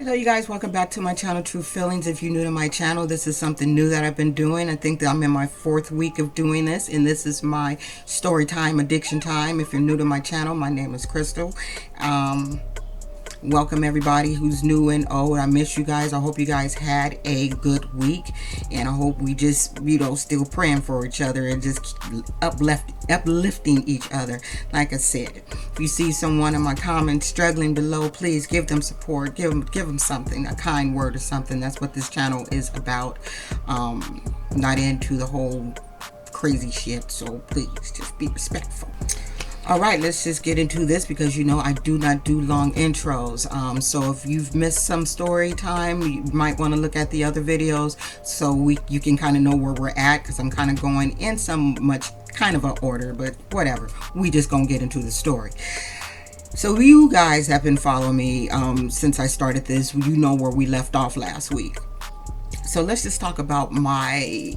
Hello you guys, welcome back to my channel, True Feelings. If you're new to my channel, this is something new that I've been doing. I think that I'm in my 4th week of doing this, and this is my story time, addiction time. If you're new to my channel, my name is Crystal. Welcome everybody who's new and old. I miss you guys. I hope you guys had a good week, and I hope we just, still praying for each other and just uplifting each other. Like I said, if you see someone in my comments struggling below, please give them support, give them something, a kind word or something. That's what this channel is about. Not into the whole crazy shit, so please just be respectful. All right, let's just get into this because I do not do long intros. So if you've missed some story time, you might want to look at the other videos so you can kind of know where we're at, because I'm kind of going in some much kind of a order, but whatever. We just gonna get into the story. So you guys have been following me since I started this. You know where we left off last week. So let's just talk about my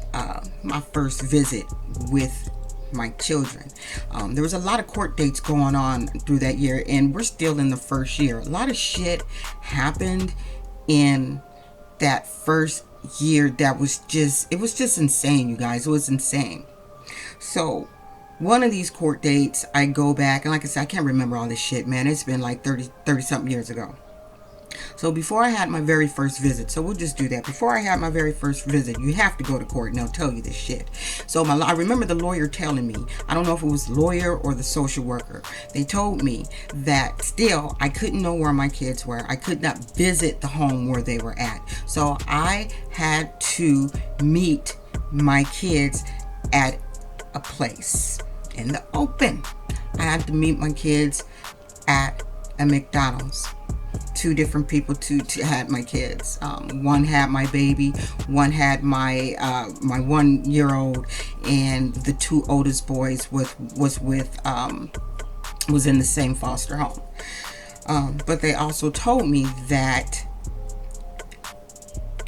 my first visit with my children. There was a lot of court dates going on through that year, and we're still in the first year. A lot of shit happened in that first year that was just insane, you guys. It was insane. So one of these court dates, I go back, and like I said, I can't remember all this shit, man. It's been like 30 something years ago. So before I had my very first visit, so we'll just do that. Before I had my very first visit, you have to go to court and they'll tell you this shit. So I remember the lawyer telling me, I don't know if it was the lawyer or the social worker, they told me that still I couldn't know where my kids were. I could not visit the home where they were at. So I had to meet my kids at a place in the open. I had to meet my kids at a McDonald's. 2 different people had my kids. One had my baby, one had my 1-year-old, and the 2 oldest boys was in the same foster home. But they also told me that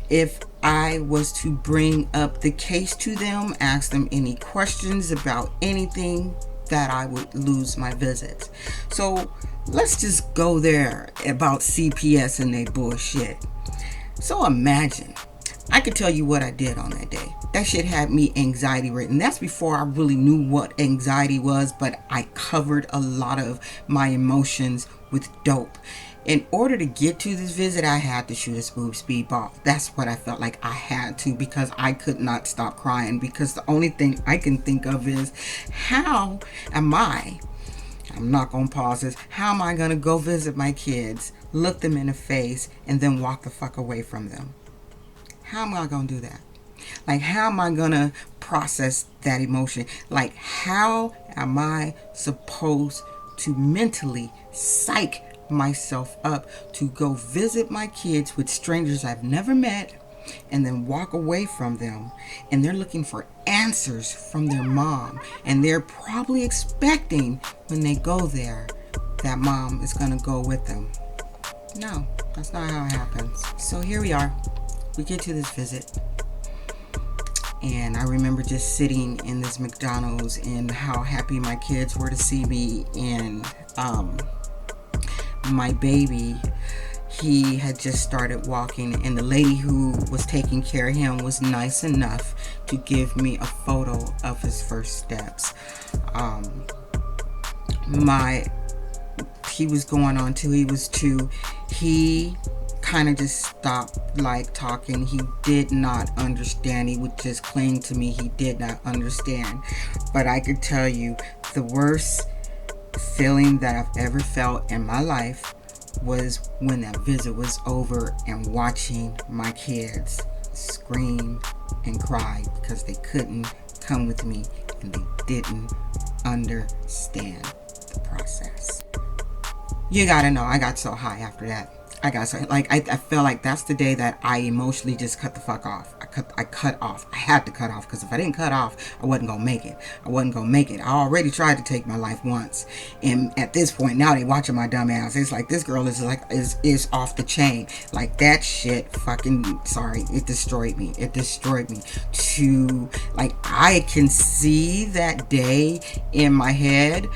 if I was to bring up the case to them, ask them any questions about anything, that I would lose my visits. So let's just go there about CPS and they bullshit. So imagine, I could tell you what I did on that day. That shit had me anxiety ridden. That's before I really knew what anxiety was, but I covered a lot of my emotions with dope. In order to get to this visit, I had to shoot a speedball. That's what I felt like I had to, because I could not stop crying, because the only thing I can think of is, how am I'm not going to pause this, how am I going to go visit my kids, look them in the face, and then walk the fuck away from them? How am I going to do that? Like, how am I going to process that emotion? Like, how am I supposed to mentally psych myself up to go visit my kids with strangers I've never met and then walk away from them, and they're looking for answers from their mom, and they're probably expecting when they go there that mom is gonna go with them? No, that's not how it happens. So here we are, we get to this visit, and I remember just sitting in this McDonald's and how happy my kids were to see me, and my baby, he had just started walking, and the lady who was taking care of him was nice enough to give me a photo of his first steps. He was going on till he was 2. He kind of just stopped like talking. He did not understand. He would just cling to me. He did not understand. But I could tell you, the worst feeling that I've ever felt in my life was when that visit was over and watching my kids scream and cry because they couldn't come with me and they didn't understand the process. You gotta know, I got so high after that. I felt like that's the day that I emotionally just cut the fuck off. I cut off. I had to cut off, because if I didn't cut off, I wasn't gonna make it. I already tried to take my life once, and at this point now they watching my dumb ass. It's like, this girl is off the chain. Like, that shit it destroyed me. It destroyed me. Like, I can see that day in my head.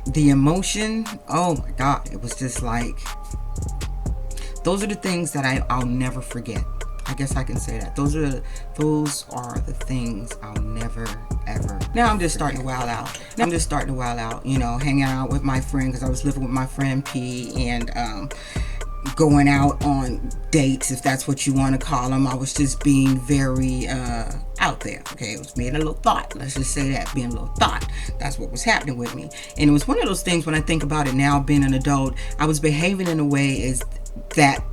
The emotion, oh my god, it was just like, Those are the things that I'll never forget. I guess I can say that. Those are the things I'll never ever. Now I'm just starting to wild out. You know, hanging out with my friend, because I was living with my friend P, and going out on dates, if that's what you want to call them. I was just being very out there. Okay, it was being a little thought. Let's just say that, being a little thought. That's what was happening with me, and it was one of those things. When I think about it now, being an adult, I was behaving in a way is that.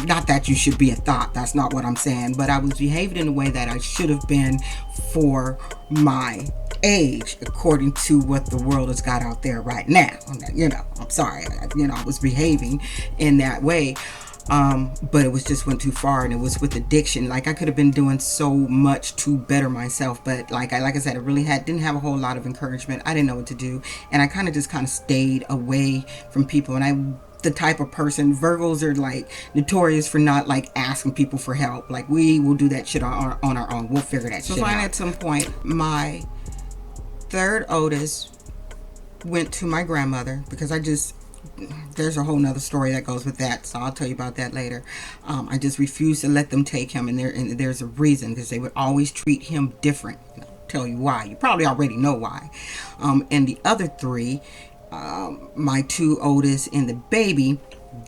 Not that you should be a thought, that's not what I'm saying, but I was behaving in a way that I should have been for my age, according to what the world has got out there right now. You know, I'm sorry, I was behaving in that way, but it was just went too far, and it was with addiction. Like, I could have been doing so much to better myself, but like I said, I really didn't have a whole lot of encouragement. I didn't know what to do, and I kind of stayed away from people. And the type of person, Virgos are like notorious for not like asking people for help. Like, we will do that shit on our own. We'll figure that shit out. So finally, at some point, my third oldest went to my grandmother, because there's a whole nother story that goes with that, so I'll tell you about that later. I just refused to let them take him, and there's a reason, because they would always treat him different. I'll tell you why. You probably already know why. And the other three, my two oldest and the baby,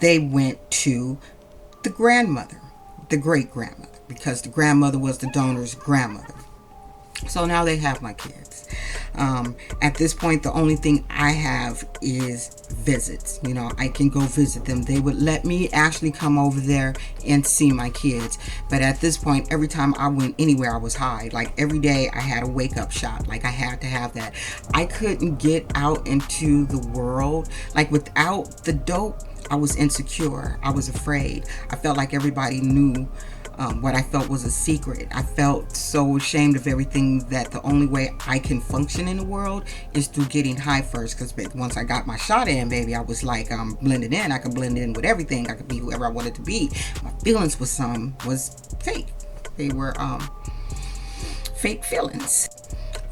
they went to the grandmother, the great grandmother, because the grandmother was the donor's grandmother. So now they have my kids. At this point, the only thing I have is visits. You know, I can go visit them. They would let me actually come over there and see my kids. But at this point, every time I went anywhere, I was high. Like, every day I had a wake-up shot. Like, I had to have that. I couldn't get out into the world. Like, without the dope, I was insecure. I was afraid. I felt like everybody knew what I felt was a secret. I felt so ashamed of everything that the only way I can function in the world is through getting high first. Because once I got my shot in, baby, I was like, blended in. I could blend in with everything. I could be whoever I wanted to be. My feelings was fake. They were fake feelings.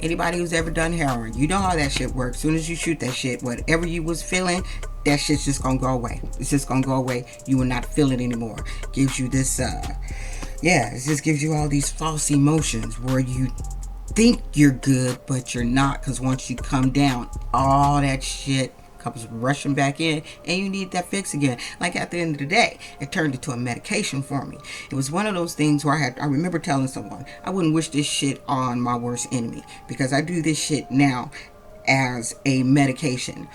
Anybody who's ever done heroin, you know how that shit works. As soon as you shoot that shit, whatever you was feeling, that shit's just gonna go away. It's just gonna go away. You will not feel it anymore. Gives you this, it just gives you all these false emotions where you think you're good, but you're not. Because once you come down, all that shit comes rushing back in, and you need that fix again. Like, at the end of the day, it turned into a medication for me. It was one of those things where I remember telling someone, I wouldn't wish this shit on my worst enemy, because I do this shit now as a medication.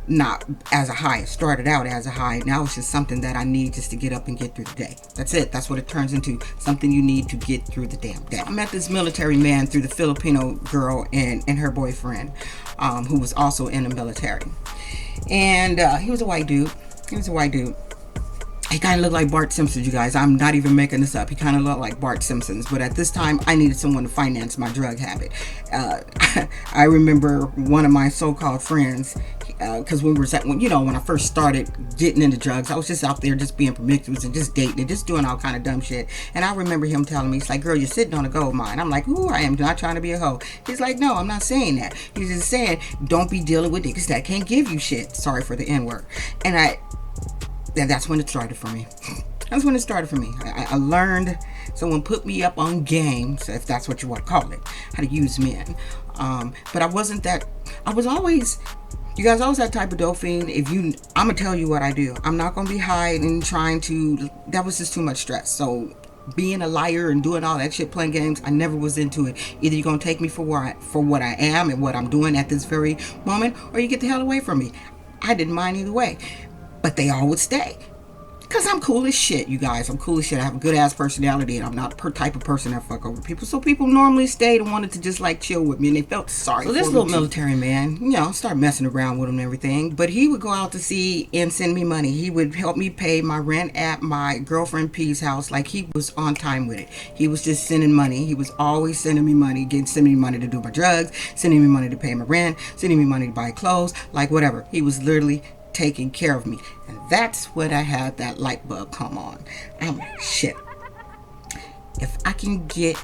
Not as a high. It started out as a high. Now it's just something that I need just to get up and get through the day. That's it. That's what it turns into. Something you need to get through the damn day. I met this military man through the Filipino girl and her boyfriend, who was also in the military. And he was a white dude. He kind of looked like Bart Simpson, you guys. I'm not even making this up. He kind of looked like Bart Simpson. But at this time, I needed someone to finance my drug habit. I remember one of my so-called friends, because when I first started getting into drugs, I was just out there just being promiscuous and just dating and just doing all kind of dumb shit. And I remember him telling me, he's like, girl, you're sitting on a gold mine. I'm like, ooh, I am not trying to be a hoe. He's like, no, I'm not saying that. He's just saying, don't be dealing with niggas that can't give you shit. Sorry for the N-word. And that's when it started for me. I learned, someone put me up on games, if that's what you want to call it, how to use men. But I wasn't that. You guys always that type of dope fiend. I'm going to tell you what I do. I'm not going to be hiding, that was just too much stress. So being a liar and doing all that shit, playing games, I never was into it. Either you're going to take me for what I am and what I'm doing at this very moment, or you get the hell away from me. I didn't mind either way. But they all would stay. Because I'm cool as shit, you guys. I'm cool as shit. I have a good ass personality, and I'm not the type of person that fuck over people. So people normally stayed and wanted to just like chill with me, and they felt sorry for me. So this little military man, started messing around with him and everything. But he would go out to sea and send me money. He would help me pay my rent at my girlfriend P's house. Like, he was on time with it. He was just sending money. He was always sending me money, sending me money to do my drugs, sending me money to pay my rent, sending me money to buy clothes, like whatever. He was literally taking care of me. And that's when I had that light bulb come on. I'm like, shit, if I can get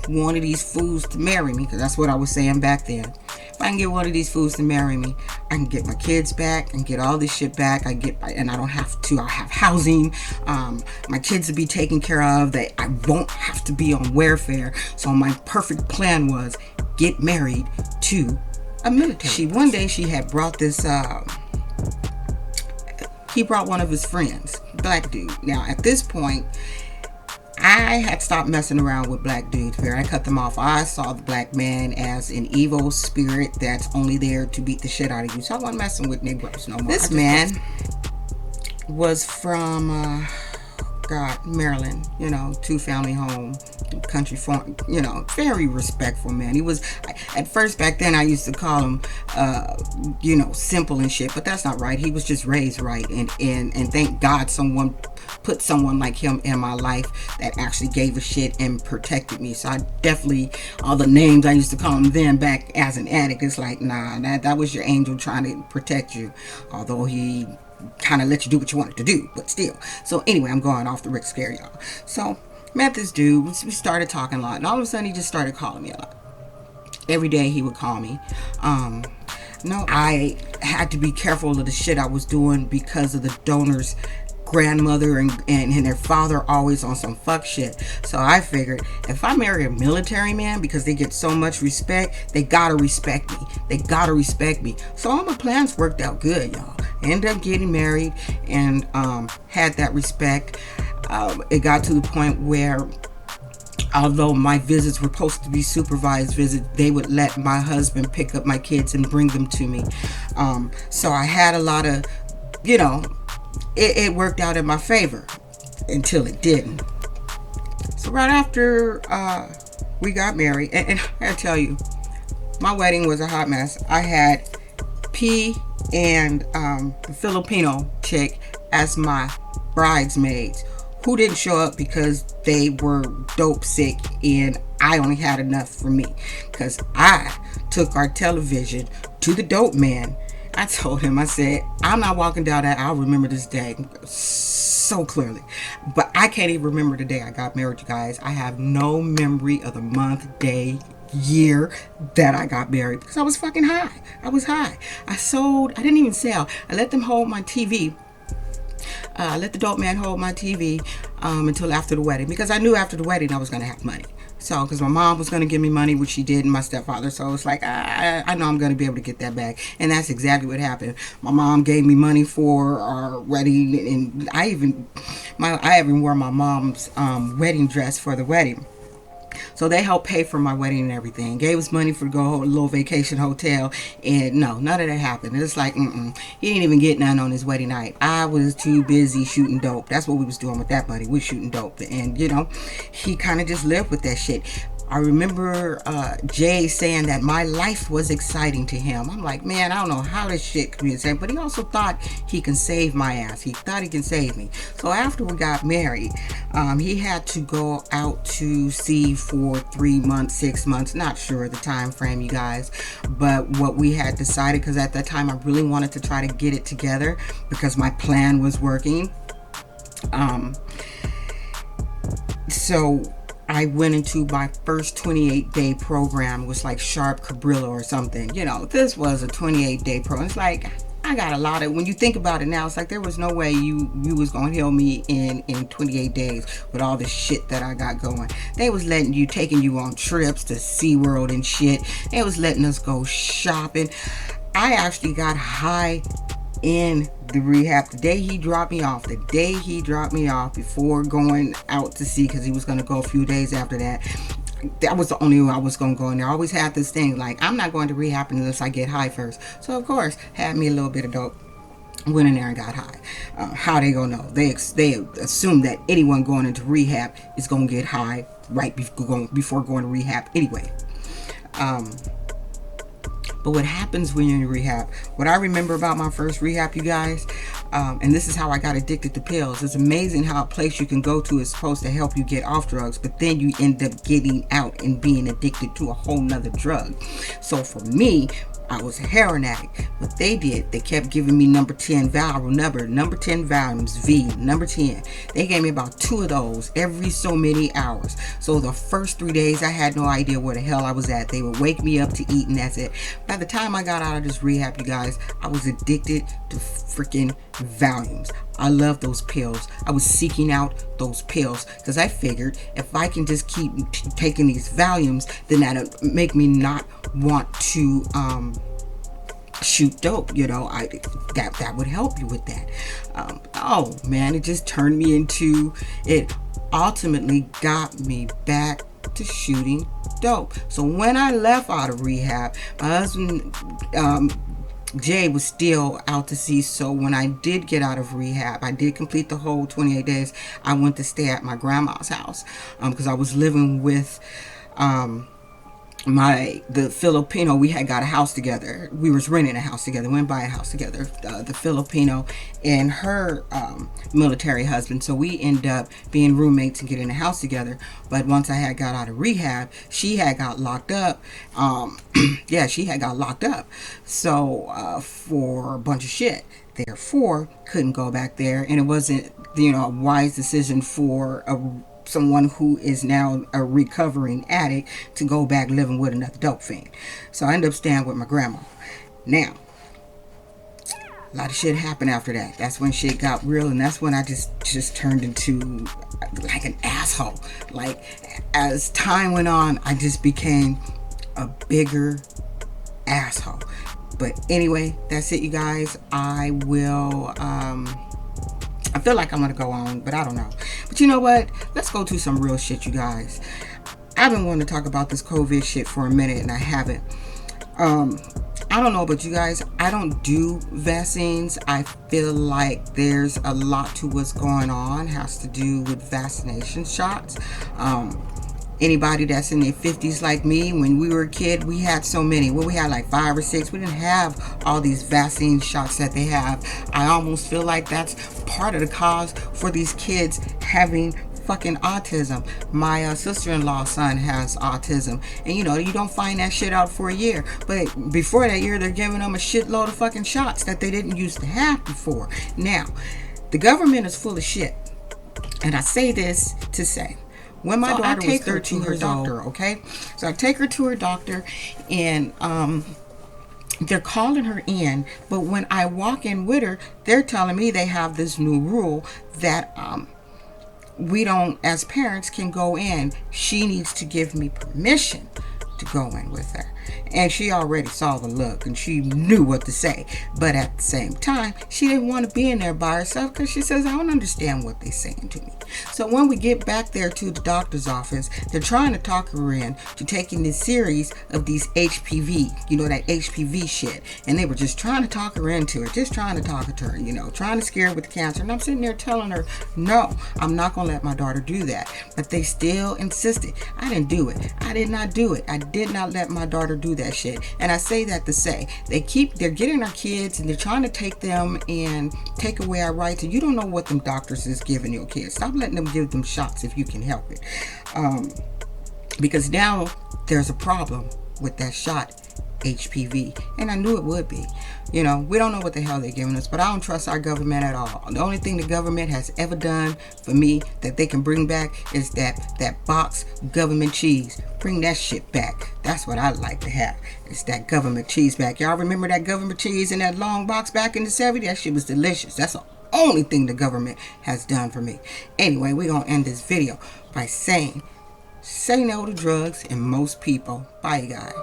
one of these fools to marry me, because that's what I was saying back then, if I can get one of these fools to marry me, I can get my kids back and get all this shit back. And I don't have to. I have housing. My kids will be taken care of. That I won't have to be on welfare. So my perfect plan was get married to a military. One day she had brought this. He brought one of his friends, black dude. Now at this point, I had stopped messing around with black dudes. I cut them off. I saw the black man as an evil spirit that's only there to beat the shit out of you. So I wasn't messing with Negroes no more. This man was from Maryland, 2-family home, country farm, very respectful man. He was, at first back then I used to call him, simple and shit, but that's not right. He was just raised right. And thank God someone put someone like him in my life that actually gave a shit and protected me. So I definitely, all the names I used to call him then back as an addict, it's like, nah, that was your angel trying to protect you. Although he kind of let you do what you wanted to do, but still. So anyway, I'm going off the Rick Scare, y'all. So met this dude. We started talking a lot, and all of a sudden he just started calling me a lot. Every day he would call me. I had to be careful of the shit I was doing because of the donor's grandmother and their father always on some fuck shit. So I figured if I marry a military man, because they get so much respect, they gotta respect me. So all my plans worked out good, y'all. I ended up getting married and had that respect. It got to the point where, although my visits were supposed to be supervised visits, they would let my husband pick up my kids and bring them to me. So I had a lot of, it worked out in my favor until it didn't. So right after we got married, and I tell you, my wedding was a hot mess. I had P and the Filipino chick as my bridesmaids, who didn't show up because they were dope sick and I only had enough for me, because I took our television to the dope man. I told him, I said, I'm not walking down that. I'll remember this day so clearly. But I can't even remember the day I got married, you guys. I have no memory of the month, day, year that I got married because I was fucking high. I was high. I didn't even sell. I let them hold my TV. I let the dope man hold my TV until after the wedding, because I knew after the wedding I was going to have money. So, because my mom was going to give me money, which she did, and my stepfather. So it's like, I know I'm going to be able to get that back. And that's exactly what happened. My mom gave me money for our wedding, and I even wore my mom's wedding dress for the wedding. So they helped pay for my wedding and everything. Gave us money for to go to a little vacation hotel. And no, none of that happened. It's like, he didn't even get none on his wedding night. I was too busy shooting dope. That's what we was doing with that money. We was shooting dope. And, he kind of just lived with that shit. I remember Jay saying that my life was exciting to him. I'm like, man, I don't know how this shit could be exciting. But he also thought he can save my ass. He thought he can save me. So after we got married, he had to go out to sea for 3 months, 6 months. Not sure the time frame, you guys. But what we had decided, because at that time I really wanted to try to get it together because my plan was working. So I went into my first 28-day program. It was like Sharp Cabrillo or something. This was a 28-day program. It's like, I got a lot of, when you think about it now, it's like there was no way you was going to heal me in 28 days with all this shit that I got going. They was taking you on trips to SeaWorld and shit. They was letting us go shopping. I actually got high in the rehab the day he dropped me off before going out to sea, because he was going to go a few days after that. That was the only way I was going to go in there. I always had this thing like, I'm not going to rehab unless I get high first. So of course, had me a little bit of dope, went in there and got high. How they gonna know? They assume that anyone going into rehab is going to get high right before going to rehab anyway. But what happens when you're in rehab, what I remember about my first rehab, you guys, And this is how I got addicted to pills. It's amazing how a place you can go to is supposed to help you get off drugs, but then you end up getting out and being addicted to a whole nother drug. So for me, I was a heroin addict. What they did, they kept giving me number 10 number 10 volumes, V, number 10. They gave me about 2 of those every so many hours. So the first 3 days, I had no idea where the hell I was at. They would wake me up to eat, and that's it. By the time I got out of this rehab, you guys, I was addicted to freaking volumes. I love those pills. I was seeking out those pills because I figured if I can just keep taking these volumes, then that'll make me not want to shoot dope. That would help you with that. Oh man, it just turned me into it. Ultimately got me back to shooting dope. So when I left out of rehab, my husband Jay was still out to sea. So when I did get out of rehab, I did complete the whole 28 days. I went to stay at my grandma's house because I was living with the Filipino. We had got a house together. We was renting a house together. Went by a house together. The Filipino and her military husband. So we ended up being roommates and getting a house together. But once I had got out of rehab, she had got locked up. She had got locked up. So for a bunch of shit. Therefore, couldn't go back there, and it wasn't a wise decision for someone who is now a recovering addict to go back living with another dope fiend. So I ended up staying with my grandma. Now, a lot of shit happened after that. That's when shit got real, and that's when I just turned into like an asshole. Like, as time went on, I just became a bigger asshole. But anyway, that's it, you guys. I will I feel like I'm going to go on, but I don't know. But you know what? Let's go to some real shit, you guys. I've been wanting to talk about this COVID shit for a minute, and I haven't. I don't know about you guys. I don't do vaccines. I feel like there's a lot to what's going on. Has to do with vaccination shots. Anybody that's in their 50s like me, when we were a kid, we had so many. Well, we had like 5 or 6. We didn't have all these vaccine shots that they have. I almost feel like that's part of the cause for these kids having fucking autism. My sister-in-law's son has autism, and you don't find that shit out for a year. But before that year, they're giving them a shitload of fucking shots that they didn't used to have before. Now, the government is full of shit, and I say this to say, when my daughter was 13 years old, okay? So I take her to her doctor, and they're calling her in. But when I walk in with her, they're telling me they have this new rule that we don't, as parents, can go in. She needs to give me permission to go in with her. And she already saw the look, and she knew what to say. But at the same time, she didn't want to be in there by herself because she says, I don't understand what they're saying to me. So when we get back there to the doctor's office, they're trying to talk her in to taking this series of these HPV, that HPV shit. And they were just trying to talk her into it, just trying to talk to her, trying to scare her with cancer. And I'm sitting there telling her, no, I'm not going to let my daughter do that. But they still insisted. I didn't do it. I did not do it. I did not let my daughter do that shit. And I say that to say, they're getting our kids and they're trying to take them and take away our rights. And you don't know what them doctors is giving your kids. Stop letting them give them shots if you can help it. Because now there's a problem with that shot, HPV. And I knew it would be. We don't know what the hell they're giving us, but I don't trust our government at all. The only thing the government has ever done for me that they can bring back is that box government cheese. Bring that shit back. That's what I'd like to have. It's that government cheese back. Y'all remember that government cheese in that long box back in the 70s? That shit was delicious. That's the only thing the government has done for me. Anyway, we're going to end this video by saying, say no to drugs and most people. Bye, you guys.